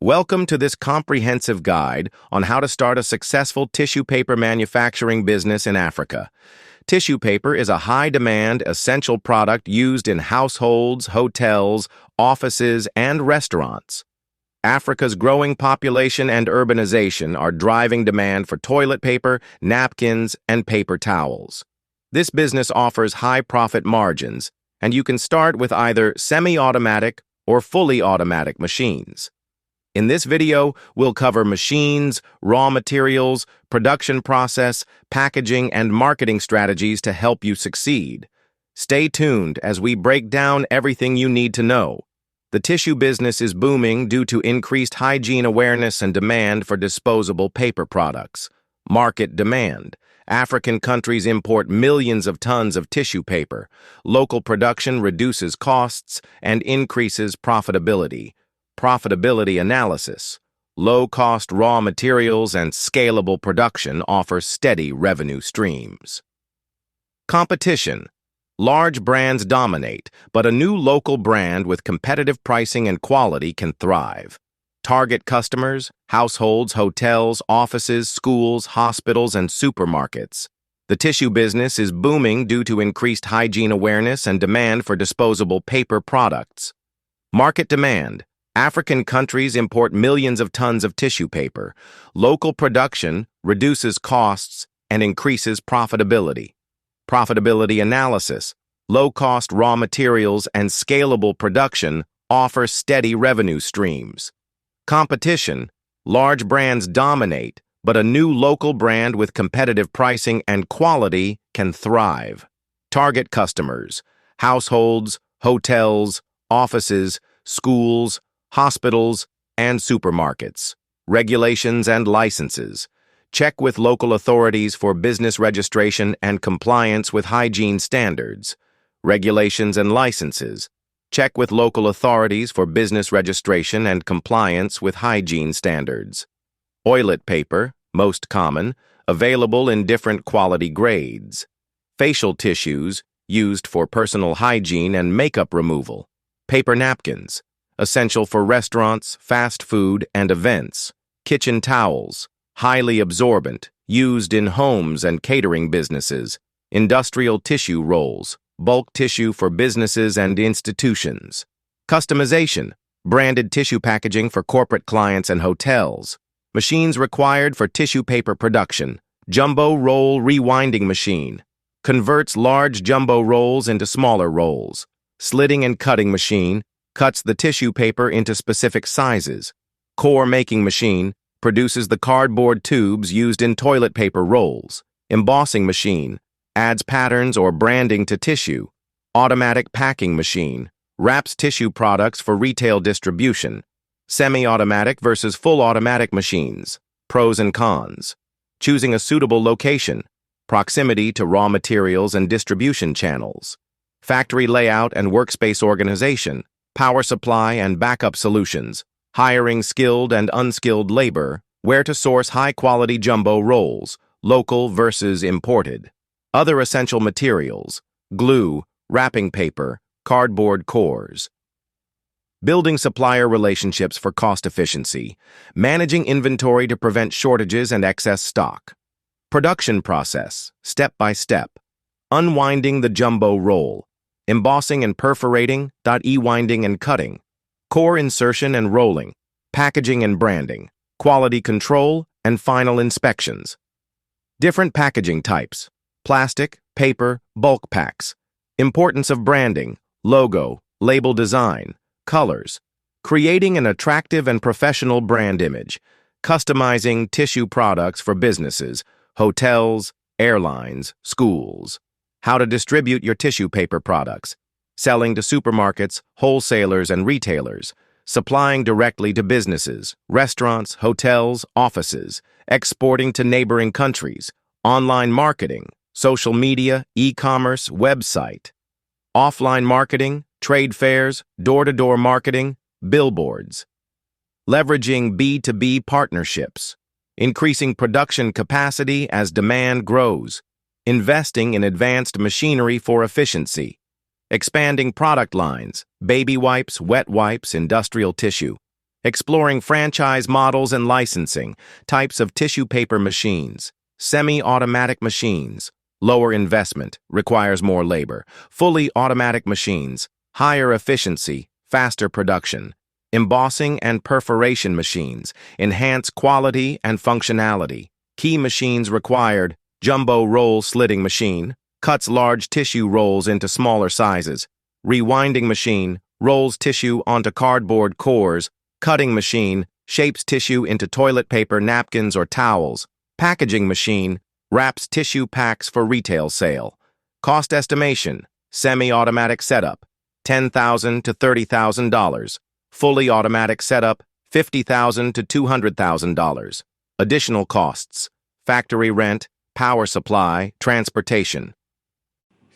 Welcome to this comprehensive guide on how to start a successful tissue paper manufacturing business in Africa. Tissue paper is a high-demand, essential product used in households, hotels, offices, and restaurants. Africa's growing population and urbanization are driving demand for toilet paper, napkins, and paper towels. This business offers high profit margins, and you can start with either semi-automatic or fully automatic machines. In this video, we'll cover machines, raw materials, production process, packaging, and marketing strategies to help you succeed. Stay tuned as we break down everything you need to know. The tissue business is booming due to increased hygiene awareness and demand for disposable paper products. Market demand. African countries import millions of tons of tissue paper. Local production reduces costs and increases profitability. Profitability analysis. Low-cost raw materials and scalable production offer steady revenue streams. Competition. Large brands dominate, but a new local brand with competitive pricing and quality can thrive. Target customers, households, hotels, offices, schools, hospitals, and supermarkets. The tissue business is booming due to increased hygiene awareness and demand for disposable paper products. Market demand. African countries import millions of tons of tissue paper. Local production reduces costs and increases profitability. Profitability analysis. Low-cost raw materials and scalable production offer steady revenue streams. Competition. Large brands dominate, but a new local brand with competitive pricing and quality can thrive. Target customers. Households, hotels, offices, schools, hospitals, and supermarkets. Regulations and licenses. Check with local authorities for business registration and compliance with hygiene standards. Regulations and licenses. Check with local authorities for business registration and compliance with hygiene standards. Toilet paper, most common, available in different quality grades. Facial tissues, used for personal hygiene and makeup removal. Paper napkins. Essential for restaurants, fast food, and events. Kitchen towels, highly absorbent, used in homes and catering businesses. Industrial tissue rolls, bulk tissue for businesses and institutions. Customization, branded tissue packaging for corporate clients and hotels. Machines required for tissue paper production. Jumbo roll rewinding machine, converts large jumbo rolls into smaller rolls. Slitting and cutting machine, cuts the tissue paper into specific sizes. Core making machine produces the cardboard tubes used in toilet paper rolls. Embossing machine adds patterns or branding to tissue. Automatic packing machine wraps tissue products for retail distribution. Semi-automatic versus full automatic machines. Pros and cons. Choosing a suitable location. Proximity to raw materials and distribution channels. Factory layout and workspace organization. Power supply and backup solutions, hiring skilled and unskilled labor, where to source high-quality jumbo rolls, local versus imported. Other essential materials, glue, wrapping paper, cardboard cores. Building supplier relationships for cost efficiency, managing inventory to prevent shortages and excess stock. Production process, step by step. Unwinding the jumbo roll. Embossing and perforating, e-winding and cutting, core insertion and rolling, packaging and branding, quality control, and final inspections. Different packaging types, plastic, paper, bulk packs. Importance of branding, logo, label design, colors. Creating an attractive and professional brand image, customizing tissue products for businesses, hotels, airlines, schools. How to distribute your tissue paper products, selling to supermarkets, wholesalers, and retailers, supplying directly to businesses, restaurants, hotels, offices, exporting to neighboring countries, online marketing, social media, e-commerce, website, offline marketing, trade fairs, door-to-door marketing, billboards. Leveraging B2B partnerships, increasing production capacity as demand grows. Investing in advanced machinery for efficiency. Expanding product lines, baby wipes, wet wipes, industrial tissue. Exploring franchise models and licensing, types of tissue paper machines, semi-automatic machines, lower investment, requires more labor, fully automatic machines, higher efficiency, faster production, embossing and perforation machines, enhance quality and functionality, key machines required, jumbo roll slitting machine, cuts large tissue rolls into smaller sizes, rewinding machine, rolls tissue onto cardboard cores, cutting machine, shapes tissue into toilet paper, napkins, or towels, packaging machine, wraps tissue packs for retail sale. Cost estimation, semi-automatic setup, $10,000 to $30,000. Fully automatic setup, $50,000 to $200,000. Additional costs, factory rent, power supply, transportation.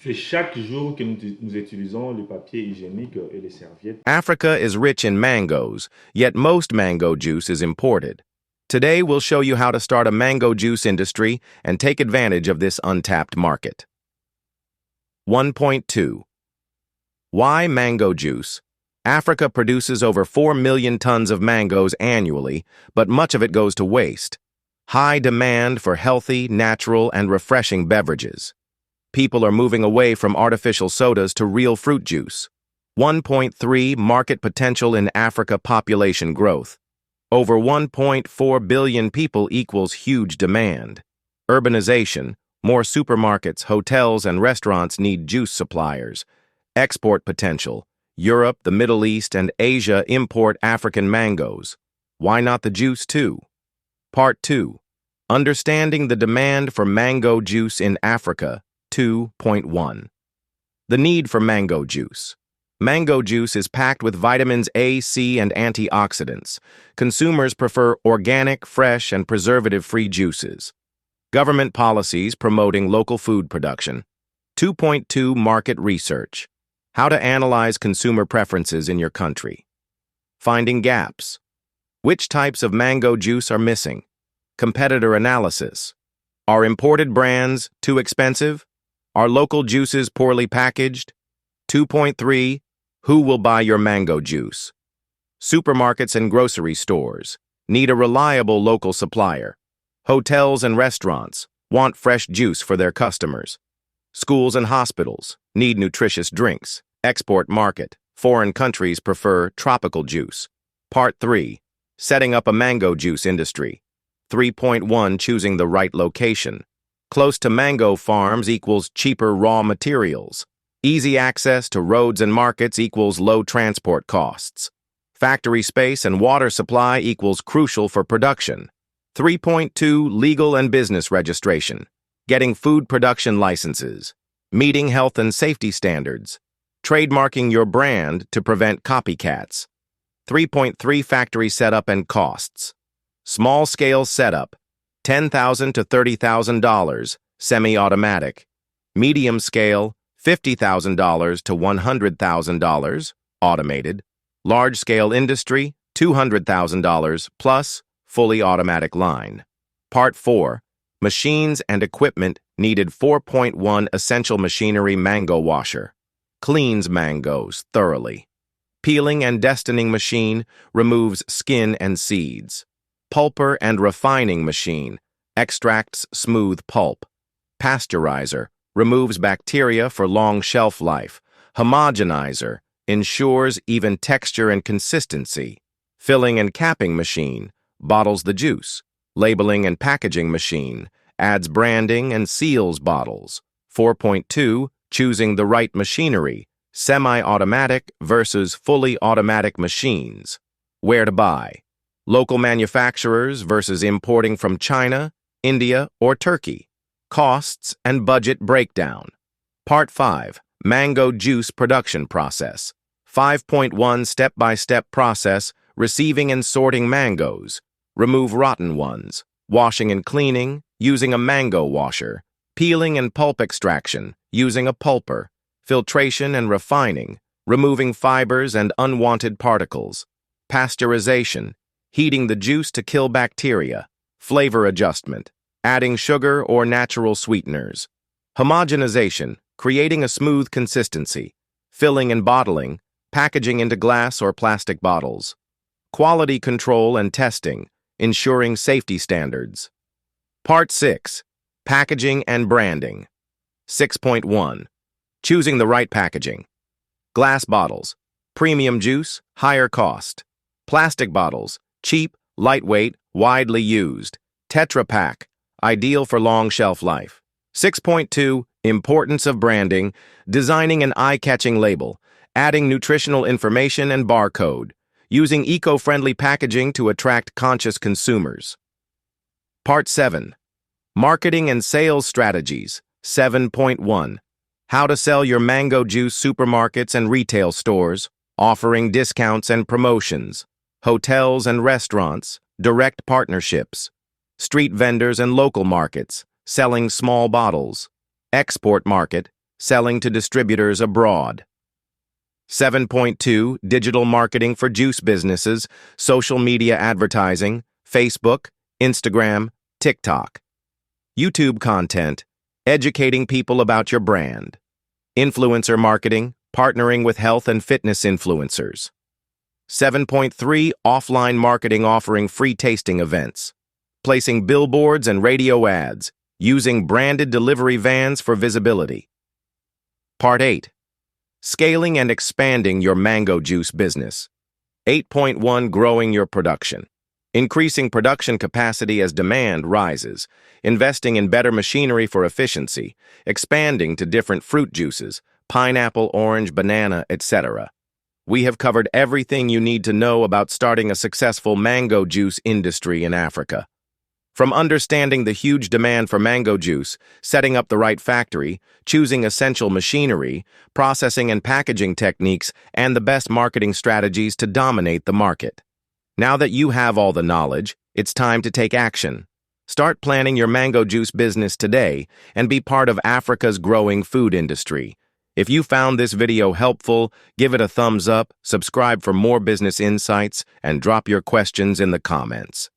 C'est chaque jour que nous utilisons le papier hygiénique et les serviettes. Africa is rich in mangoes, yet most mango juice is imported. Today, we'll show you how to start a mango juice industry and take advantage of this untapped market. 1.2. Why mango juice? Africa produces over 4 million tons of mangoes annually, but much of it goes to waste. High demand for healthy, natural, and refreshing beverages. People are moving away from artificial sodas to real fruit juice. 1.3 Market potential in Africa population growth. Over 1.4 billion people equals huge demand. Urbanization, more supermarkets, hotels, and restaurants need juice suppliers. Export potential. Europe, the Middle East, and Asia import African mangoes. Why not the juice too? Part 2. Understanding the demand for mango juice in Africa. 2.1. The need for mango juice. Mango juice is packed with vitamins A, C, and antioxidants. Consumers prefer organic, fresh, and preservative-free juices. Government policies promoting local food production. 2.2 Market research. How to analyze consumer preferences in your country. Finding gaps. Which types of mango juice are missing? Competitor analysis. Are imported brands too expensive? Are local juices poorly packaged? 2.3. Who will buy your mango juice? Supermarkets and grocery stores need a reliable local supplier. Hotels and restaurants want fresh juice for their customers. Schools and hospitals need nutritious drinks. Export market. Foreign countries prefer tropical juice. Part 3. Setting up a mango juice industry. 3.1 Choosing the right location. Close to mango farms equals cheaper raw materials. Easy access to roads and markets equals low transport costs. Factory space and water supply equals crucial for production. 3.2 Legal and business registration. Getting food production licenses. Meeting health and safety standards. Trademarking your brand to prevent copycats. 3.3 Factory setup and costs. Small-scale setup. $10,000 to $30,000, semi-automatic. Medium scale, $50,000 to $100,000, automated. Large-scale industry, $200,000 plus, fully automatic line. Part 4. Machines and equipment needed. 4.1 Essential machinery. Mango washer. Cleans mangoes thoroughly. Peeling and destoning machine removes skin and seeds. Pulper and refining machine extracts smooth pulp. Pasteurizer removes bacteria for long shelf life. Homogenizer ensures even texture and consistency. Filling and capping machine bottles the juice. Labeling and packaging machine adds branding and seals bottles. 4.2 Choosing the right machinery. Semi-automatic versus fully automatic machines. Where to buy. Local manufacturers versus importing from China, India, or Turkey. Costs and budget breakdown. Part 5. Mango juice production process. 5.1 Step-by-step process. Receiving and sorting mangoes. Remove rotten ones. Washing and cleaning, using a mango washer. Peeling and pulp extraction, using a pulper. Filtration and refining, removing fibers and unwanted particles. Pasteurization, heating the juice to kill bacteria. Flavor adjustment, adding sugar or natural sweeteners. Homogenization, creating a smooth consistency. Filling and bottling, packaging into glass or plastic bottles. Quality control and testing, ensuring safety standards. Part 6. Packaging and branding. 6.1. Choosing the right packaging. Glass bottles. Premium juice, higher cost. Plastic bottles. Cheap, lightweight, widely used. Tetra Pak. Ideal for long shelf life. 6.2. Importance of branding. Designing an eye-catching label. Adding nutritional information and barcode. Using eco-friendly packaging to attract conscious consumers. Part 7. Marketing and sales strategies. 7.1. How to sell your mango juice supermarkets and retail stores, offering discounts and promotions, hotels and restaurants, direct partnerships, street vendors and local markets, selling small bottles, export market, selling to distributors abroad. 7.2. Digital marketing for juice businesses, social media advertising, Facebook, Instagram, TikTok. YouTube content, educating people about your brand. Influencer marketing, partnering with health and fitness influencers. 7.3. Offline marketing offering free tasting events. Placing billboards and radio ads, using branded delivery vans for visibility. Part 8. Scaling and expanding your mango juice business. 8.1. Growing your production. Increasing production capacity as demand rises, investing in better machinery for efficiency, expanding to different fruit juices, pineapple, orange, banana, etc. We have covered everything you need to know about starting a successful mango juice industry in Africa. From understanding the huge demand for mango juice, setting up the right factory, choosing essential machinery, processing and packaging techniques, and the best marketing strategies to dominate the market. Now that you have all the knowledge, it's time to take action. Start planning your mango juice business today and be part of Africa's growing food industry. If you found this video helpful, give it a thumbs up, subscribe for more business insights, and drop your questions in the comments.